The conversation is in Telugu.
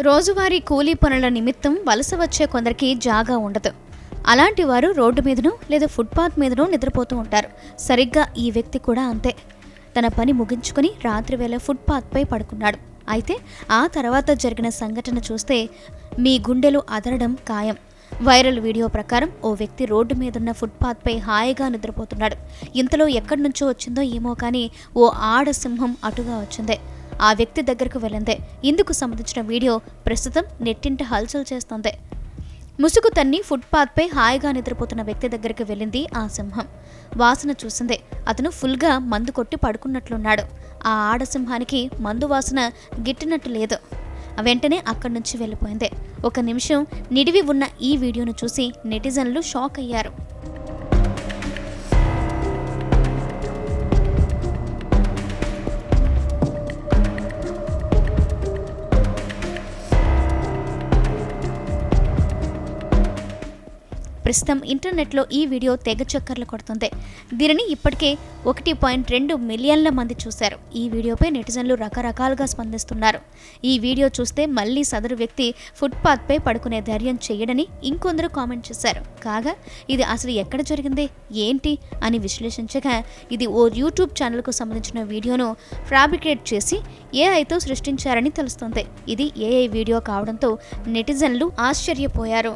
రోజువారీ కూలీ పనుల నిమిత్తం వలస వచ్చే కొందరికి జాగా ఉండదు. అలాంటి వారు రోడ్డు మీదనో లేదా ఫుట్పాత్ మీదనో నిద్రపోతూ ఉంటారు. సరిగ్గా ఈ వ్యక్తి కూడా అంతే. తన పని ముగించుకొని రాత్రి వేళ ఫుట్పాత్పై పడుకున్నాడు. అయితే ఆ తర్వాత జరిగిన సంఘటన చూస్తే మీ గుండెలు అదరడం ఖాయం. వైరల్ వీడియో ప్రకారం ఓ వ్యక్తి రోడ్డు మీదున్న ఫుట్పాత్పై హాయిగా నిద్రపోతున్నాడు. ఇంతలో ఎక్కడి నుంచో వచ్చిందో ఏమో కానీ ఓ ఆడసింహం అటుగా వచ్చిందే. ఆ వ్యక్తి దగ్గరకు వెళ్ళిందే. ఇందుకు సంబంధించిన వీడియో ప్రస్తుతం నెట్టింట హల్చల్ చేస్తోంది. ముసుగు తన్ని ఫుట్పాత్పై హాయిగా నిద్రపోతున్న వ్యక్తి దగ్గరికి వెళ్ళింది ఆ సింహం. వాసన చూసిందే. అతను ఫుల్గా మందు కొట్టి పడుకున్నట్లున్నాడు. ఆ ఆడసింహానికి మందు వాసన గిట్టినట్టు లేదు. వెంటనే అక్కడి నుంచి వెళ్ళిపోయింది. ఒక నిమిషం నిడివి ఉన్న ఈ వీడియోను చూసి నెటిజన్లు షాక్ అయ్యారు. ప్రస్తుతం ఇంటర్నెట్లో ఈ వీడియో తెగ చక్కర్లు కొడుతుంది. దీనిని ఇప్పటికే 1.2 మిలియన్ల మంది చూశారు. ఈ వీడియోపై నెటిజన్లు రకరకాలుగా స్పందిస్తున్నారు. ఈ వీడియో చూస్తే మళ్ళీ సదరు వ్యక్తి ఫుట్పాత్పై పడుకునే ధైర్యం చేయడని ఇంకొందరు కామెంట్ చేశారు. కాగా ఇది అసలు ఎక్కడ జరిగింది ఏంటి అని విశ్లేషించగా ఇది ఓ యూట్యూబ్ ఛానల్కు సంబంధించిన వీడియోను ఫ్యాబ్రికేట్ చేసి ఏఐతో సృష్టించారని తెలుస్తుంది. ఇది ఏఐ వీడియో కావడంతో నెటిజన్లు ఆశ్చర్యపోయారు.